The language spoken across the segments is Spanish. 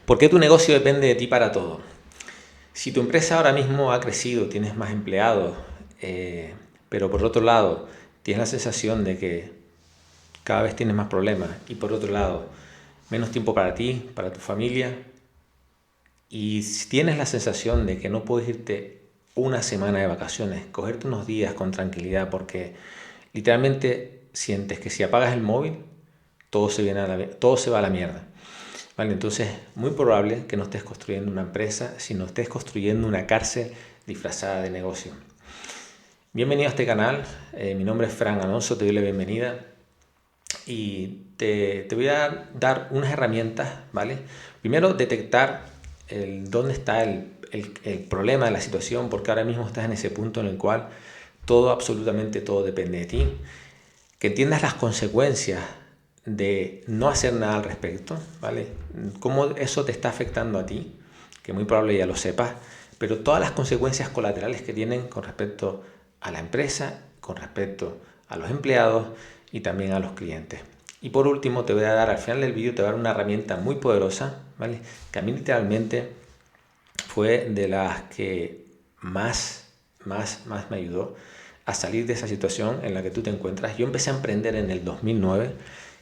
¿Por qué tu negocio depende de ti para todo? Si tu empresa ahora mismo ha crecido, tienes más empleados, pero por otro lado tienes la sensación de que cada vez tienes más problemas y por otro lado menos tiempo para ti, para tu familia, y si tienes la sensación de que no puedes irte una semana de vacaciones, cogerte unos días con tranquilidad porque literalmente sientes que si apagas el móvil todo se va a la mierda. Vale, entonces muy probable que no estés construyendo una empresa, sino estés construyendo una cárcel disfrazada de negocio. Bienvenido a este canal, mi nombre es Fran Alonso, te doy la bienvenida y te voy a dar unas herramientas, ¿vale? Primero, detectar dónde está el problema de la situación, porque ahora mismo estás en ese punto en el cual absolutamente todo depende de ti. Que entiendas las consecuencias de no hacer nada al respecto, ¿vale? Cómo eso te está afectando a ti, que muy probable ya lo sepas, pero todas las consecuencias colaterales que tienen con respecto a la empresa, con respecto a los empleados y también a los clientes. Y por último te voy a dar al final del vídeo, te voy a dar una herramienta muy poderosa, ¿vale? Que a mí literalmente fue de las que más me ayudó a salir de esa situación en la que tú te encuentras. Yo empecé a emprender en el 2009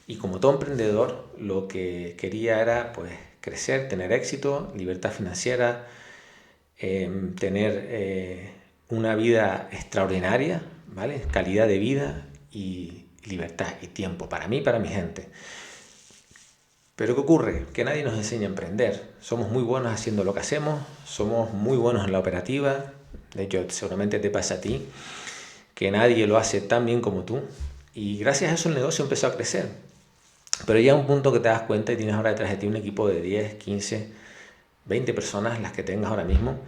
y como todo emprendedor lo que quería era pues crecer, tener éxito, libertad financiera, tener una vida extraordinaria, ¿vale? Calidad de vida y libertad y tiempo para mí y para mi gente. Pero ¿qué ocurre? Que nadie nos enseña a emprender. Somos muy buenos haciendo lo que hacemos, somos muy buenos en la operativa. De hecho, seguramente te pasa a ti, que nadie lo hace tan bien como tú. Y gracias a eso el negocio empezó a crecer. Pero llega un punto que te das cuenta y tienes ahora detrás de ti un equipo de 10, 15, 20 personas, las que tengas ahora mismo.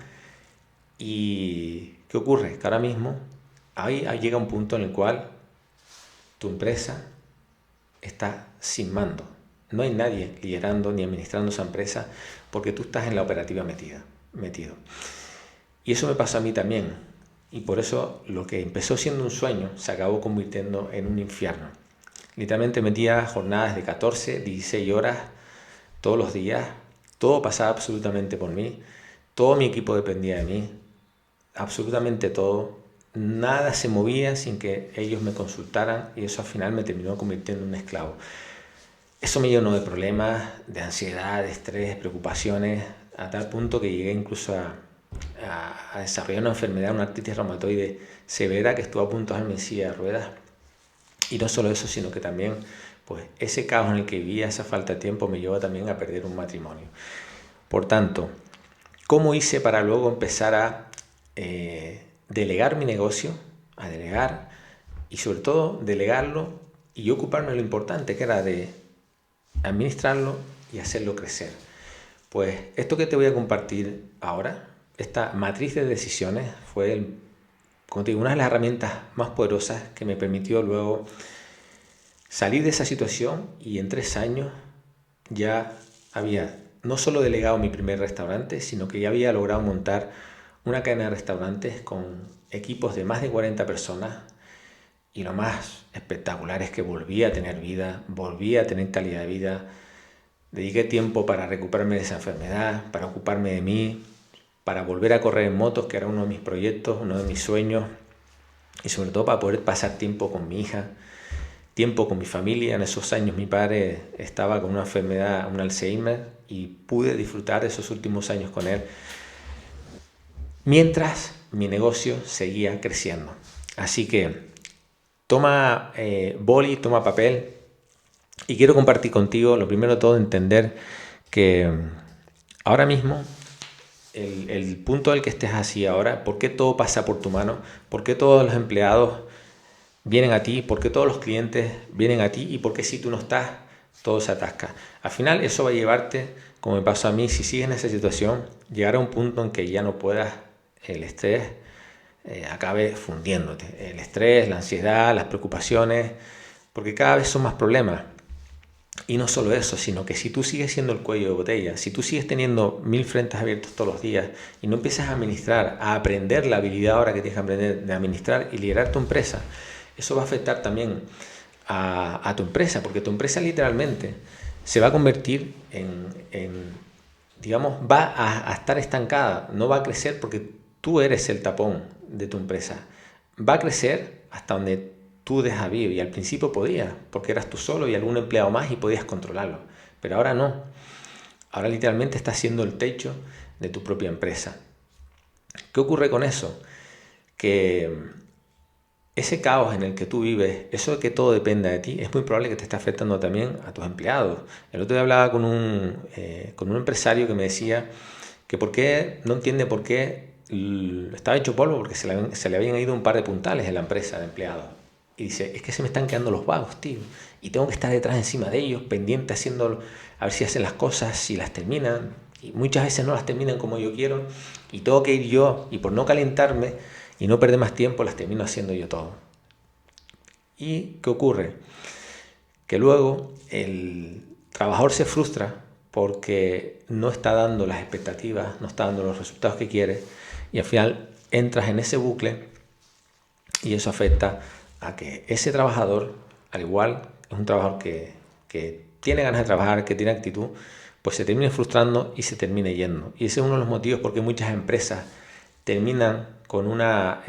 ¿Y qué ocurre? Que ahora mismo ahí llega un punto en el cual tu empresa está sin mando. No hay nadie liderando ni administrando esa empresa porque tú estás en la operativa metido. Y eso me pasó a mí también. Y por eso lo que empezó siendo un sueño se acabó convirtiendo en un infierno. Literalmente metía jornadas de 14, 16 horas todos los días. Todo pasaba absolutamente por mí. Todo mi equipo dependía de mí. Absolutamente todo. Nada se movía sin que ellos me consultaran y eso al final me terminó convirtiendo en un esclavo. Eso me llenó de problemas, de ansiedad, de estrés, preocupaciones, a tal punto que llegué incluso a desarrollar una enfermedad, una artritis reumatoide severa que estuvo a punto de darme en silla de ruedas. Y no solo eso, sino que también pues, ese caos en el que vivía, esa falta de tiempo, me llevó también a perder un matrimonio. Por tanto, ¿cómo hice para luego empezar a delegar mi negocio? A delegar y sobre todo delegarlo y ocuparme de lo importante, que era de administrarlo y hacerlo crecer. Pues esto que te voy a compartir ahora, esta matriz de decisiones, fue, como te digo, una de las herramientas más poderosas que me permitió luego salir de esa situación y en 3 años ya había no solo delegado mi primer restaurante, sino que ya había logrado montar una cadena de restaurantes con equipos de más de 40 personas y lo más espectacular es que volví a tener vida, volví a tener calidad de vida, dediqué tiempo para recuperarme de esa enfermedad, para ocuparme de mí, para volver a correr en motos, que era uno de mis proyectos, uno de mis sueños, y sobre todo para poder pasar tiempo con mi hija, tiempo con mi familia. En esos años mi padre estaba con una enfermedad, un Alzheimer, y pude disfrutar de esos últimos años con él, mientras mi negocio seguía creciendo. Así que toma boli, toma papel, y quiero compartir contigo, lo primero de todo, entender que ahora mismo el punto al que estés así ahora, por qué todo pasa por tu mano, por qué todos los empleados vienen a ti, por qué todos los clientes vienen a ti y por qué si tú no estás, todo se atasca. Al final eso va a llevarte, como me pasó a mí, si sigues en esa situación, llegar a un punto en que ya no puedas, el estrés acabe fundiéndote. El estrés, la ansiedad, las preocupaciones, porque cada vez son más problemas. Y no solo eso, sino que si tú sigues siendo el cuello de botella, si tú sigues teniendo 1000 frentes abiertos todos los días y no empiezas a administrar, a aprender la habilidad ahora que tienes que aprender de administrar y liderar tu empresa, eso va a afectar también a tu empresa, porque tu empresa literalmente se va a convertir en digamos, va a estar estancada, no va a crecer porque tú eres el tapón de tu empresa. Va a crecer hasta donde tú dejas vivir, y al principio podías, porque eras tú solo y algún empleado más y podías controlarlo, pero ahora no. Ahora literalmente estás siendo el techo de tu propia empresa. ¿Qué ocurre con eso? Que ese caos en el que tú vives, eso de que todo dependa de ti, es muy probable que te esté afectando también a tus empleados. El otro día hablaba con un empresario que me decía que no entiende por qué estaba hecho polvo, porque se le habían ido un par de puntales en la empresa de empleados. Y dice, es que se me están quedando los vagos, tío. Y tengo que estar detrás encima de ellos, pendiente, haciendo, a ver si hacen las cosas, si las terminan. Y muchas veces no las terminan como yo quiero. Y tengo que ir yo, y por no calentarme y no perder más tiempo, las termino haciendo yo todo. ¿Y qué ocurre? Que luego el trabajador se frustra porque no está dando las expectativas, no está dando los resultados que quiere, y al final entras en ese bucle y eso afecta a que ese trabajador, al igual es un trabajador que tiene ganas de trabajar, que tiene actitud, pues se termine frustrando y se termine yendo. Y ese es uno de los motivos por qué muchas empresas terminan con una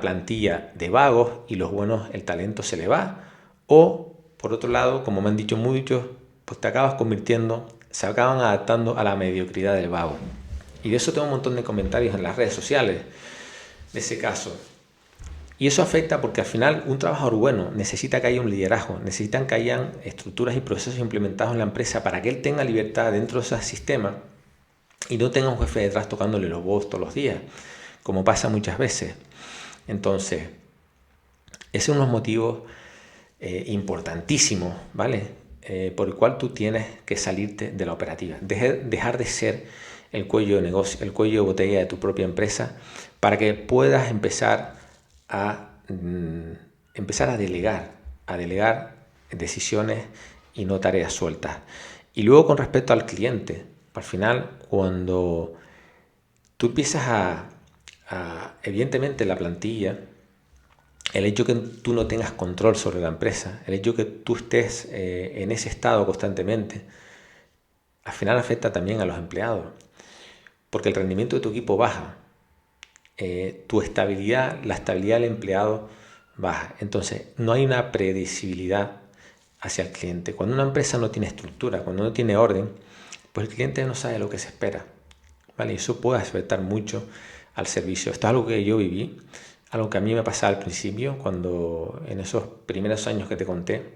plantilla de vagos y los buenos, el talento se le va. O, por otro lado, como me han dicho muchos, pues se acaban adaptando a la mediocridad del vago. Y de eso tengo un montón de comentarios en las redes sociales, de ese caso. Y eso afecta porque al final un trabajador bueno necesita que haya un liderazgo, necesitan que hayan estructuras y procesos implementados en la empresa para que él tenga libertad dentro de ese sistema y no tenga un jefe detrás tocándole los huevos todos los días, como pasa muchas veces. Entonces, ese es uno de los motivos importantísimos, ¿vale? Por el cual tú tienes que salirte de la operativa, dejar de ser el cuello de negocio, el cuello de botella de tu propia empresa, para que puedas empezar a delegar decisiones y no tareas sueltas. Y luego con respecto al cliente, al final cuando tú empiezas evidentemente la plantilla, el hecho que tú no tengas control sobre la empresa, el hecho que tú estés en ese estado constantemente, al final afecta también a los empleados, porque el rendimiento de tu equipo baja, tu estabilidad, la estabilidad del empleado baja. Entonces no hay una predecibilidad hacia el cliente. Cuando una empresa no tiene estructura, cuando no tiene orden, pues el cliente no sabe lo que se espera, ¿vale? Y eso puede afectar mucho al servicio. Esto es algo que yo viví, algo que a mí me pasaba al principio, cuando en esos primeros años que te conté,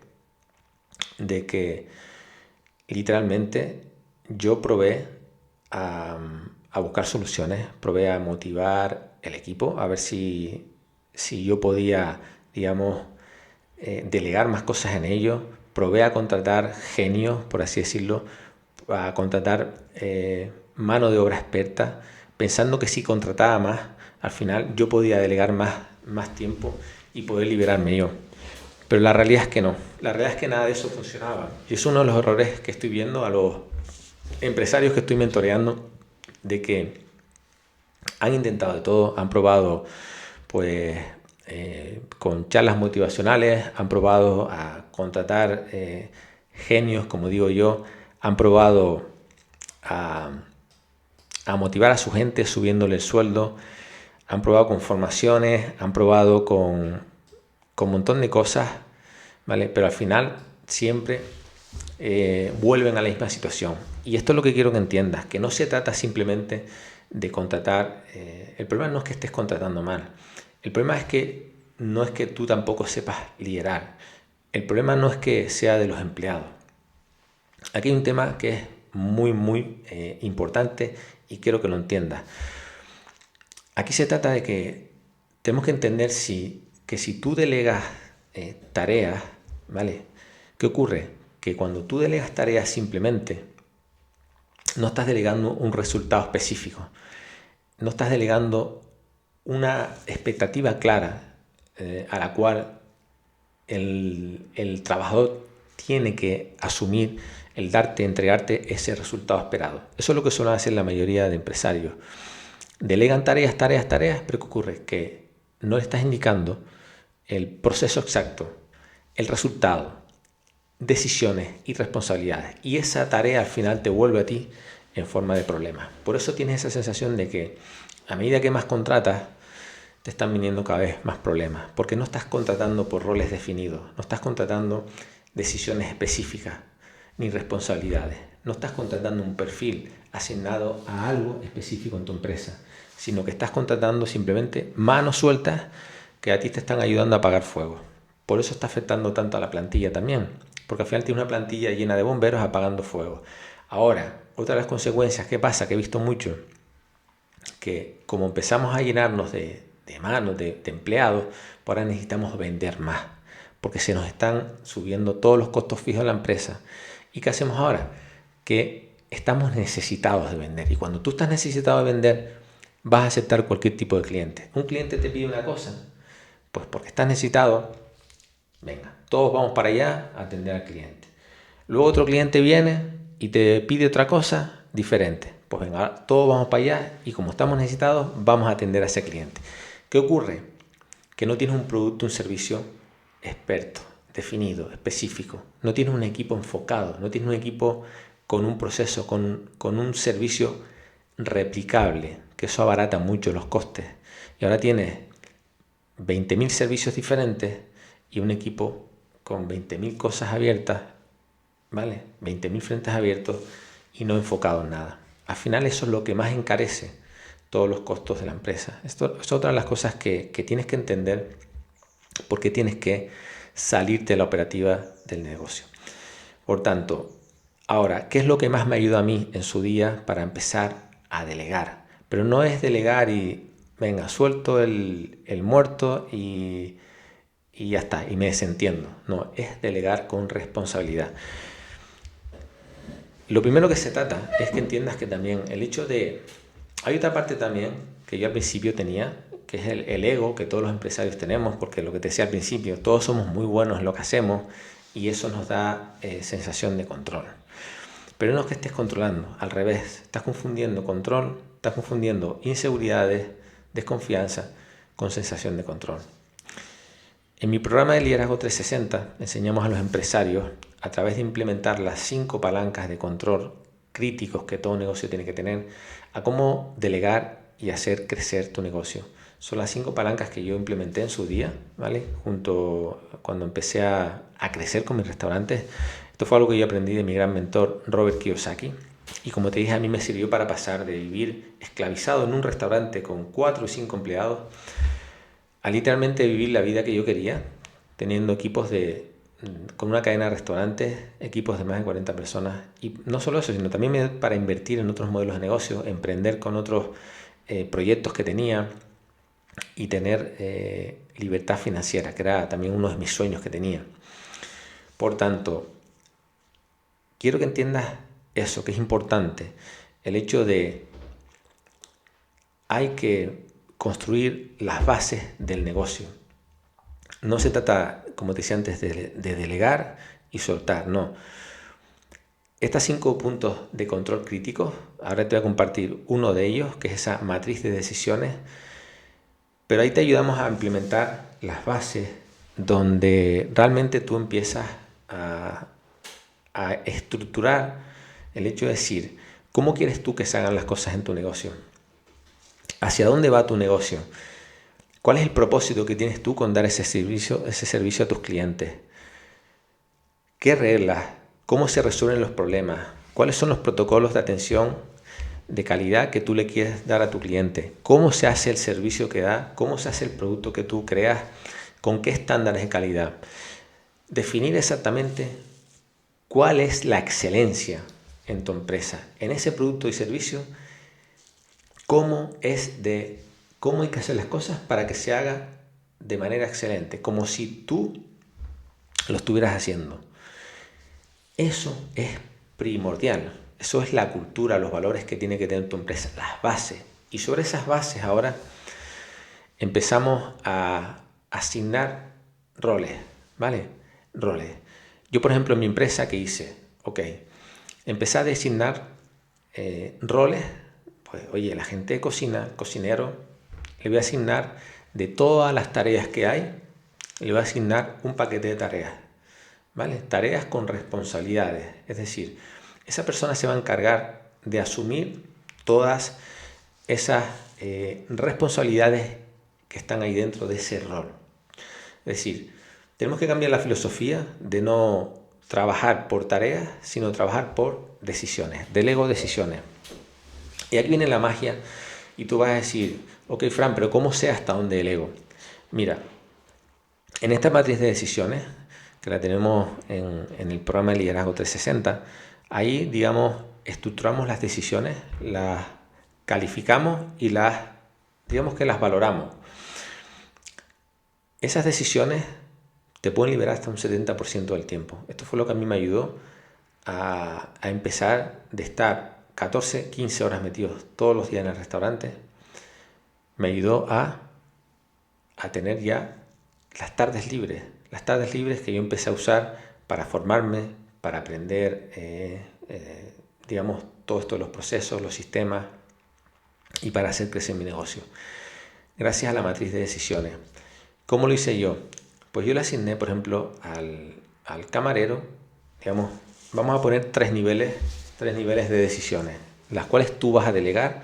de que literalmente yo probé a buscar soluciones, probé a motivar el equipo, a ver si yo podía, digamos, delegar más cosas en ellos, probé a contratar genios, por así decirlo, a contratar mano de obra experta, pensando que si contrataba más, al final yo podía delegar más tiempo y poder liberarme yo. Pero la realidad es que no, la realidad es que nada de eso funcionaba. Y es uno de los errores que estoy viendo a los empresarios que estoy mentoreando, de que han intentado de todo, han probado pues con charlas motivacionales, han probado a contratar genios, como digo yo, han probado a motivar a su gente subiéndole el sueldo, han probado con formaciones, han probado con un montón de cosas, ¿vale? Pero al final siempre vuelven a la misma situación. Y esto es lo que quiero que entiendas, que no se trata simplemente de contratar. El problema no es que estés contratando mal. El problema es que no es que tú tampoco sepas liderar. El problema no es que sea de los empleados. Aquí hay un tema que es muy, muy importante y quiero que lo entiendas. Aquí se trata de que tenemos que entender que si tú delegas tareas, ¿vale? ¿Qué ocurre? Que cuando tú delegas tareas simplemente, no estás delegando un resultado específico, no estás delegando una expectativa clara a la cual el trabajador tiene que asumir el entregarte ese resultado esperado. Eso es lo que suelen hacer la mayoría de empresarios. Delegan tareas, pero ¿qué ocurre? Que no le estás indicando el proceso exacto, el resultado, decisiones y responsabilidades. Y esa tarea al final te vuelve a ti en forma de problemas. Por eso tienes esa sensación de que a medida que más contratas, te están viniendo cada vez más problemas, porque no estás contratando por roles definidos, no estás contratando decisiones específicas ni responsabilidades, no estás contratando un perfil asignado a algo específico en tu empresa, sino que estás contratando simplemente manos sueltas que a ti te están ayudando a apagar fuego. Por eso está afectando tanto a la plantilla también, porque al final tienes una plantilla llena de bomberos apagando fuego. Ahora, otra de las consecuencias, ¿qué pasa? Que he visto mucho que como empezamos a llenarnos de manos, de empleados, pues ahora necesitamos vender más, porque se nos están subiendo todos los costos fijos de la empresa. ¿Y qué hacemos ahora? Que estamos necesitados de vender. Y cuando tú estás necesitado de vender, vas a aceptar cualquier tipo de cliente. Un cliente te pide una cosa, pues porque estás necesitado, venga, todos vamos para allá a atender al cliente. Luego otro cliente viene y te pide otra cosa diferente. Pues venga, todos vamos para allá y como estamos necesitados, vamos a atender a ese cliente. ¿Qué ocurre? Que no tienes un producto, un servicio experto, definido, específico. No tienes un equipo enfocado, no tienes un equipo con un proceso, con un servicio replicable, que eso abarata mucho los costes. Y ahora tienes 20.000 servicios diferentes y un equipo con 20.000 cosas abiertas, ¿vale? 20.000 frentes abiertos y no enfocado en nada. Al final eso es lo que más encarece todos los costos de la empresa. Esto es otra de las cosas que tienes que entender, porque tienes que salirte de la operativa del negocio. Por tanto, ahora, ¿qué es lo que más me ayuda a mí en su día para empezar a delegar? Pero no es delegar y, venga, suelto el muerto y ya está, y me desentiendo. No, es delegar con responsabilidad. Lo primero que se trata es que entiendas que también el hecho de... Hay otra parte también que yo al principio tenía, que es el ego que todos los empresarios tenemos, porque lo que te decía al principio, todos somos muy buenos en lo que hacemos y eso nos da sensación de control. Pero no es que estés controlando, al revés, estás confundiendo control, estás confundiendo inseguridades, desconfianza con sensación de control. En mi programa de Liderazgo 360 enseñamos a los empresarios, a través de implementar las 5 palancas de control críticos que todo negocio tiene que tener, a cómo delegar y hacer crecer tu negocio. Son las 5 palancas que yo implementé en su día, ¿vale? Cuando empecé a crecer con mis restaurantes. Esto fue algo que yo aprendí de mi gran mentor Robert Kiyosaki. Y como te dije, a mí me sirvió para pasar de vivir esclavizado en un restaurante con 4 o 5 empleados a literalmente vivir la vida que yo quería, teniendo equipos con una cadena de restaurantes, equipos de más de 40 personas. Y no solo eso, sino también para invertir en otros modelos de negocio, emprender con otros proyectos que tenía y tener libertad financiera, que era también uno de mis sueños que tenía. Por tanto, quiero que entiendas eso, que es importante, el hecho de hay que construir las bases del negocio. No se trata, como te decía antes, de delegar y soltar, no. Estos 5 puntos de control crítico, ahora te voy a compartir uno de ellos, que es esa matriz de decisiones, pero ahí te ayudamos a implementar las bases donde realmente tú empiezas a estructurar el hecho de decir, ¿cómo quieres tú que se hagan las cosas en tu negocio? ¿Hacia dónde va tu negocio? ¿Cuál es el propósito que tienes tú con dar ese servicio a tus clientes? ¿Qué reglas? ¿Cómo se resuelven los problemas? ¿Cuáles son los protocolos de atención de calidad que tú le quieres dar a tu cliente? ¿Cómo se hace el servicio que da? ¿Cómo se hace el producto que tú creas? ¿Con qué estándares de calidad? Definir exactamente cuál es la excelencia en tu empresa, en ese producto y servicio, cómo hay que hacer las cosas para que se haga de manera excelente, como si tú lo estuvieras haciendo. Eso es primordial. Eso es la cultura, los valores que tiene que tener tu empresa, las bases. Y sobre esas bases ahora empezamos a asignar roles, ¿vale? Roles. Yo, por ejemplo, en mi empresa, ¿qué hice? Empecé a designar roles. Pues, oye, la gente de cocina, cocinero, le voy a asignar de todas las tareas que hay, le voy a asignar un paquete de tareas, ¿vale? Tareas con responsabilidades. Es decir, esa persona se va a encargar de asumir todas esas responsabilidades que están ahí dentro de ese rol. Es decir, tenemos que cambiar la filosofía de no trabajar por tareas, sino trabajar por decisiones. Delego decisiones. Y aquí viene la magia y tú vas a decir, ok, Fran, pero ¿cómo sé hasta dónde delego? Mira, en esta matriz de decisiones, que la tenemos en el programa de Liderazgo 360, ahí, digamos, estructuramos las decisiones, las calificamos y digamos que las valoramos. Esas decisiones te pueden liberar hasta un 70% del tiempo. Esto fue lo que a mí me ayudó a empezar de estar 14, 15 horas metidos todos los días en el restaurante. Me ayudó a tener ya las tardes libres que yo empecé a usar para formarme, para aprender, digamos, todo esto de los procesos, los sistemas y para hacer crecer mi negocio. Gracias a la matriz de decisiones. ¿Cómo lo hice yo? Pues yo le asigné, por ejemplo, al camarero, digamos, vamos a poner tres niveles de decisiones, las cuales tú vas a delegar,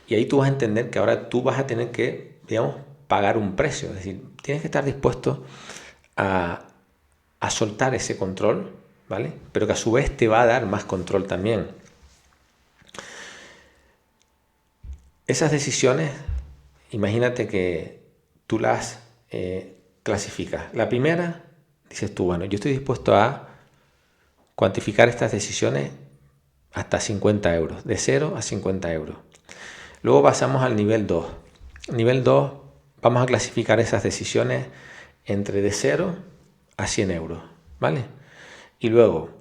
y ahí tú vas a entender que ahora tú vas a tener que, digamos, pagar un precio. Es decir, tienes que estar dispuesto a soltar ese control, ¿vale? Pero que a su vez te va a dar más control también. Esas decisiones, imagínate que tú las clasificas. La primera, dices tú, bueno, yo estoy dispuesto a cuantificar estas decisiones hasta 50 euros, de 0 a 50 euros. Luego pasamos al nivel 2. Nivel 2, vamos a clasificar esas decisiones entre de 0 a 100 euros, ¿vale? Y luego,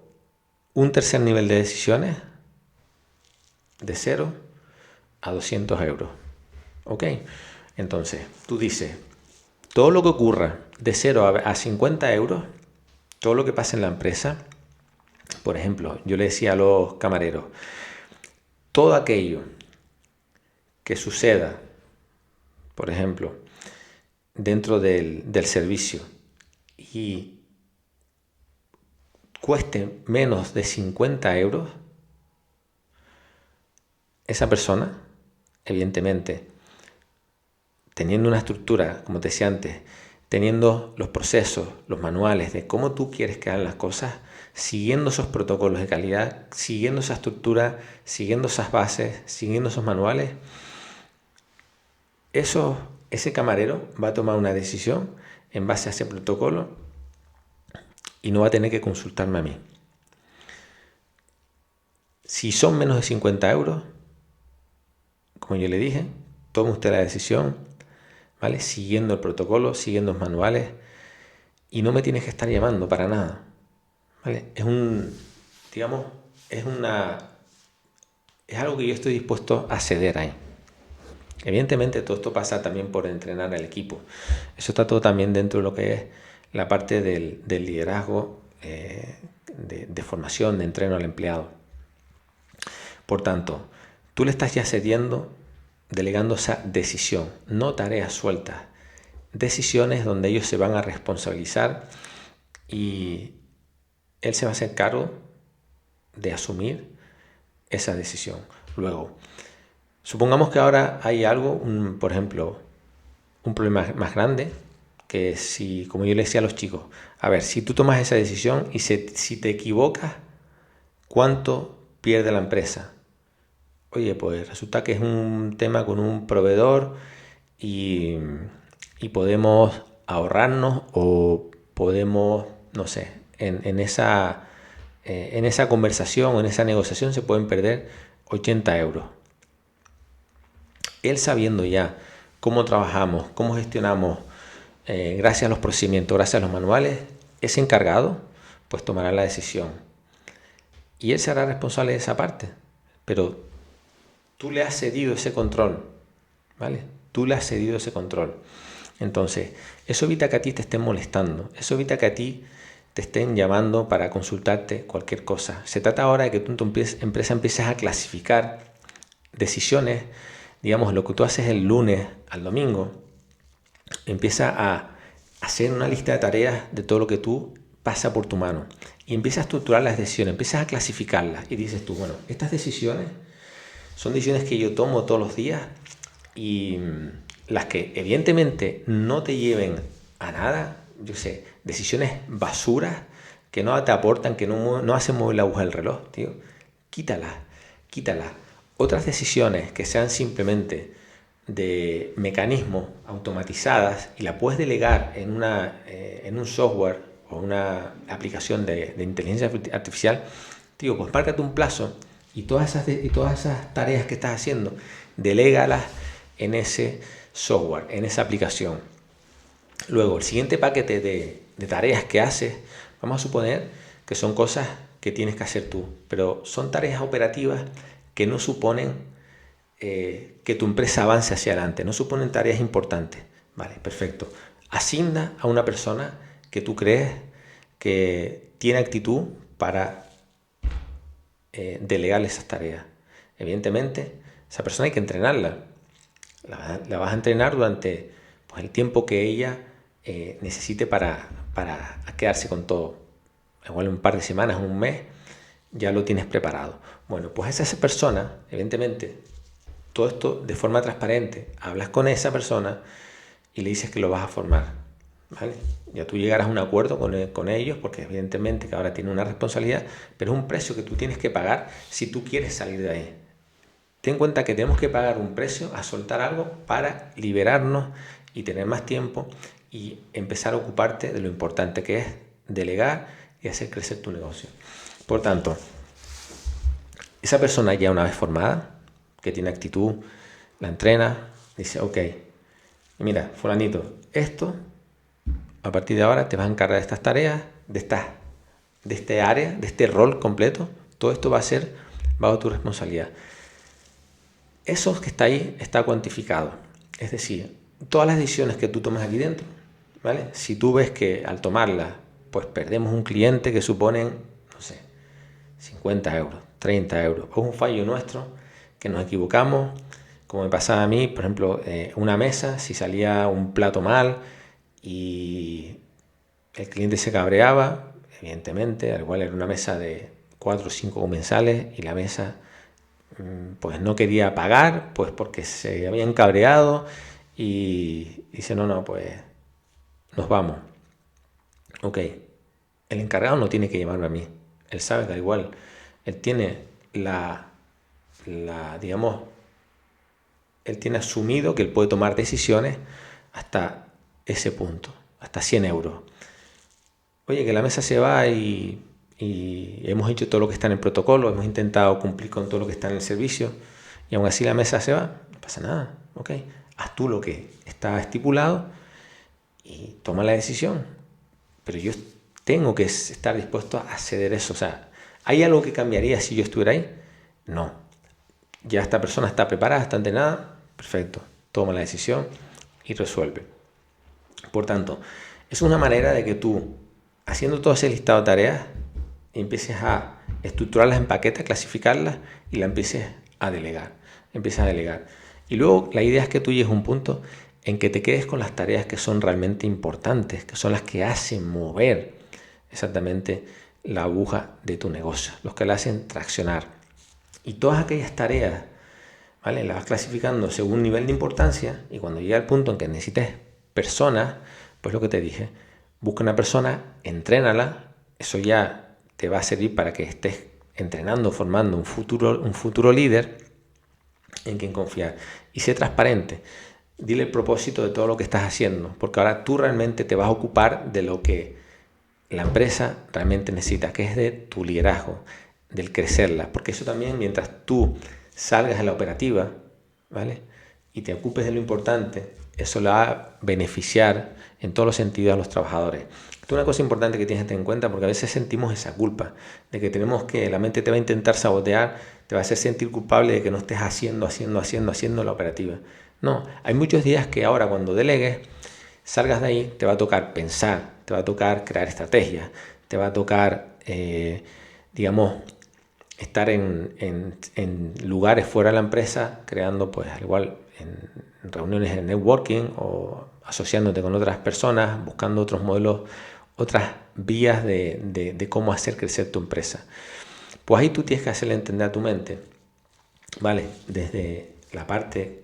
un tercer nivel de decisiones de 0 a 200 euros, ¿ok? Entonces, tú dices, todo lo que ocurra de 0 a 50 euros, todo lo que pasa en la empresa, por ejemplo, yo le decía a los camareros, todo aquello que suceda, por ejemplo, dentro del servicio y cueste menos de 50 euros, esa persona, evidentemente, teniendo una estructura, como te decía antes, teniendo los procesos, los manuales de cómo tú quieres que hagan las cosas, siguiendo esos protocolos de calidad, siguiendo esa estructura, siguiendo esas bases, siguiendo esos manuales, ese camarero va a tomar una decisión en base a ese protocolo y no va a tener que consultarme a mí. Si son menos de 50 euros, como yo le dije, tome usted la decisión, ¿vale? Siguiendo el protocolo, siguiendo los manuales, y no me tienes que estar llamando para nada, ¿vale? Es algo que yo estoy dispuesto a ceder ahí. Evidentemente todo esto pasa también por entrenar al equipo. Eso está todo también dentro de lo que es la parte del liderazgo, de formación, de entreno al empleado. Por tanto, tú le estás ya cediendo, delegando esa decisión, no tareas sueltas, decisiones donde ellos se van a responsabilizar y él se va a hacer cargo de asumir esa decisión. Luego, supongamos que ahora hay algo, por ejemplo, un problema más grande, que si, como yo le decía a los chicos, a ver, si tú tomas esa decisión y si te equivocas, ¿cuánto pierde la empresa? Oye, pues resulta que es un tema con un proveedor y podemos ahorrarnos o podemos, no sé, en esa conversación o en esa negociación se pueden perder 80 euros. Él sabiendo ya cómo trabajamos, cómo gestionamos, gracias a los procedimientos, gracias a los manuales, ese encargado pues tomará la decisión. Y él será responsable de esa parte. Pero tú le has cedido ese control, ¿vale? Tú le has cedido ese control. Entonces, eso evita que a ti te estén molestando. Eso evita que a ti te estén llamando para consultarte cualquier cosa. Se trata ahora de que tú en tu empresa empieces a clasificar decisiones. Digamos, lo que tú haces el lunes al domingo, empieza a hacer una lista de tareas de todo lo que tú pasa por tu mano. y empiezas a estructurar las decisiones, empiezas a clasificarlas y dices tú, bueno, estas decisiones son decisiones que yo tomo todos los días y las que evidentemente no te lleven a nada, yo sé, decisiones basuras que no te aportan, que no hacen mover la aguja del reloj, tío, quítalas. Otras decisiones que sean simplemente de mecanismos automatizadas y la puedes delegar en un software o una aplicación de inteligencia artificial, tío, pues márcate un plazo y todas esas tareas que estás haciendo, delégalas en ese software, en esa aplicación. Luego, el siguiente paquete de tareas que haces, vamos a suponer que son cosas que tienes que hacer tú, pero son tareas operativas que no suponen que tu empresa avance hacia adelante, no suponen tareas importantes. Vale, perfecto. Asigna a una persona que tú crees que tiene actitud para delegarle esas tareas. Evidentemente, esa persona hay que entrenarla. La vas a entrenar durante pues, el tiempo que ella necesite para quedarse con todo. Igual un par de semanas, un mes, ya lo tienes preparado. Bueno, pues esa persona, evidentemente, todo esto de forma transparente, hablas con esa persona y le dices que lo vas a formar, ¿vale? Ya tú llegarás a un acuerdo con ellos, porque evidentemente que ahora tiene una responsabilidad, pero es un precio que tú tienes que pagar si tú quieres salir de ahí. Ten en cuenta que tenemos que pagar un precio a soltar algo para liberarnos y tener más tiempo y empezar a ocuparte de lo importante que es delegar y hacer crecer tu negocio. Por tanto, esa persona ya una vez formada, que tiene actitud, la entrena, dice, ok, mira, fulanito, esto, a partir de ahora te vas a encargar de estas tareas, de este área, de este rol completo, todo esto va a ser bajo tu responsabilidad. Eso que está ahí está cuantificado, es decir, todas las decisiones que tú tomas aquí dentro, ¿vale? Si tú ves que al tomarlas, pues perdemos un cliente que suponen, no sé, 50 euros, 30 euros, o un fallo nuestro, que nos equivocamos, como me pasaba a mí, por ejemplo, una mesa, si salía un plato mal y el cliente se cabreaba, evidentemente, al igual era una mesa de 4 o 5 comensales y la mesa pues no quería pagar, pues porque se habían cabreado y dice, no, pues nos vamos. Ok, el encargado no tiene que llamarme a mí, él sabe que al igual, él tiene digamos, él tiene asumido que él puede tomar decisiones hasta ese punto, hasta 100 euros. Oye, que la mesa se va y hemos hecho todo lo que está en el protocolo, hemos intentado cumplir con todo lo que está en el servicio y aún así la mesa se va, no pasa nada, ok. Haz tú lo que está estipulado y toma la decisión. Pero yo tengo que estar dispuesto a ceder eso. O sea, ¿hay algo que cambiaría si yo estuviera ahí? No. Ya esta persona está preparada, está entrenada, perfecto. Toma la decisión y resuelve. Por tanto, es una manera de que tú, haciendo todo ese listado de tareas, empieces a estructurarlas en paquetes, clasificarlas y la empieces a delegar. Empiezas a delegar. Y luego la idea es que tú llegues a un punto en que te quedes con las tareas que son realmente importantes, que son las que hacen mover exactamente la aguja de tu negocio, los que la hacen traccionar. Y todas aquellas tareas, ¿vale? Las vas clasificando según nivel de importancia y cuando llega el punto en que necesites personas, pues lo que te dije, busca una persona, entrénala, eso ya te va a servir para que estés entrenando, formando un futuro líder en quien confiar. Y sé transparente, dile el propósito de todo lo que estás haciendo, porque ahora tú realmente te vas a ocupar de lo que la empresa realmente necesita, que es de tu liderazgo, del crecerla, porque eso también, mientras tú salgas a la operativa, ¿vale? Y te ocupes de lo importante, eso le va a beneficiar en todos los sentidos a los trabajadores. Esto es una cosa importante que tienes que tener en cuenta porque a veces sentimos esa culpa de que la mente te va a intentar sabotear, te va a hacer sentir culpable de que no estés haciendo la operativa. No, hay muchos días que ahora cuando delegues, salgas de ahí, te va a tocar pensar, te va a tocar crear estrategias, te va a tocar, digamos, estar en lugares fuera de la empresa, creando, pues, al igual, en reuniones de networking o asociándote con otras personas, buscando otros modelos vías de cómo hacer crecer tu empresa. Pues ahí tú tienes que hacerle entender a tu mente, ¿vale? Desde la parte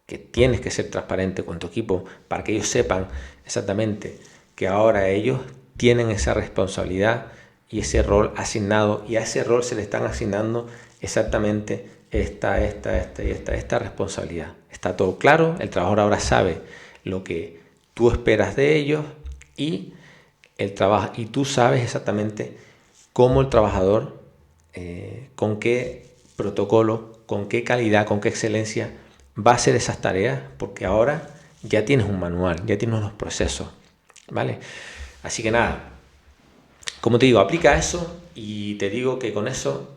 que tienes que ser transparente con tu equipo para que ellos sepan exactamente que ahora ellos tienen esa responsabilidad y ese rol asignado, y a ese rol se le están asignando exactamente esta responsabilidad. Está todo claro, el trabajador ahora sabe lo que tú esperas de ellos y tú sabes exactamente cómo el trabajador, con qué protocolo, con qué calidad, con qué excelencia va a hacer esas tareas, porque ahora ya tienes un manual, ya tienes unos procesos, ¿vale? Así que nada, como te digo, aplica eso y te digo que con eso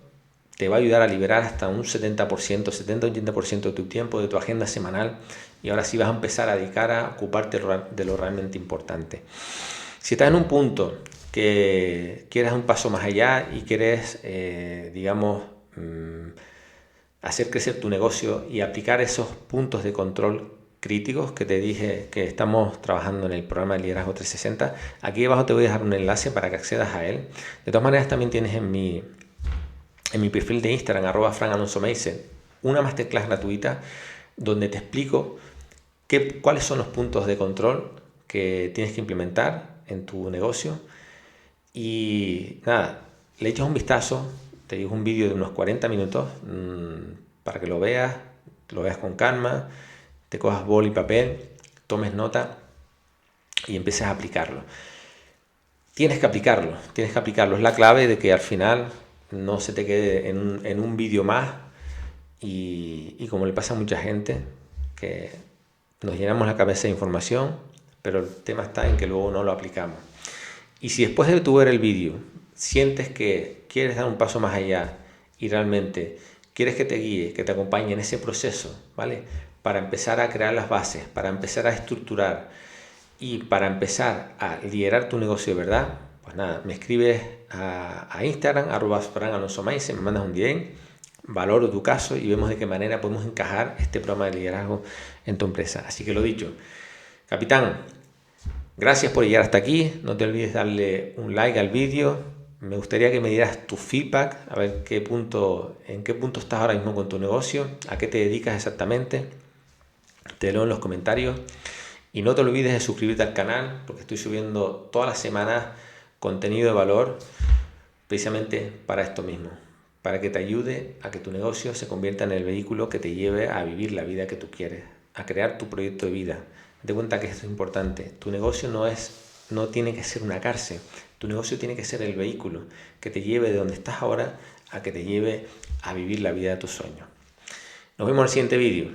te va a ayudar a liberar hasta un 70%, 70-80% de tu tiempo, de tu agenda semanal, y ahora sí vas a empezar a dedicar a ocuparte de lo realmente importante. Si estás en un punto que quieres un paso más allá y quieres, hacer crecer tu negocio y aplicar esos puntos de control críticos que te dije que estamos trabajando en el programa de Liderazgo 360, aquí abajo te voy a dejar un enlace para que accedas a él. De todas maneras, también tienes en mi perfil de Instagram, @FranAlonsoMeisen, una masterclass gratuita donde te explico cuáles son los puntos de control que tienes que implementar en tu negocio. Y nada, le echas un vistazo, te digo, un vídeo de unos 40 minutos para que lo veas con calma, te cojas boli y papel, tomes nota y empieces a aplicarlo. Tienes que aplicarlo, es la clave de que al final no se te quede en un vídeo más y como le pasa a mucha gente, que nos llenamos la cabeza de información, pero el tema está en que luego no lo aplicamos. Y si después de tu ver el vídeo sientes que quieres dar un paso más allá y realmente quieres que te guíe, que te acompañe en ese proceso, ¿vale? Para empezar a crear las bases, para empezar a estructurar y para empezar a liderar tu negocio de verdad, pues nada, me escribes a Instagram, @FranAlonsoMeisen, me mandas un DM, valoro tu caso y vemos de qué manera podemos encajar este programa de liderazgo en tu empresa. Así que lo dicho, capitán, gracias por llegar hasta aquí. No te olvides darle un like al vídeo. Me gustaría que me dieras tu feedback, a ver en qué punto estás ahora mismo con tu negocio, a qué te dedicas exactamente. Te leo en los comentarios. Y no te olvides de suscribirte al canal, porque estoy subiendo todas las semanas contenido de valor precisamente para esto mismo, para que te ayude a que tu negocio se convierta en el vehículo que te lleve a vivir la vida que tú quieres, a crear tu proyecto de vida. Date cuenta que esto es importante. Tu negocio no tiene que ser una cárcel. Tu negocio tiene que ser el vehículo que te lleve de donde estás ahora a que te lleve a vivir la vida de tus sueños. Nos vemos en el siguiente vídeo.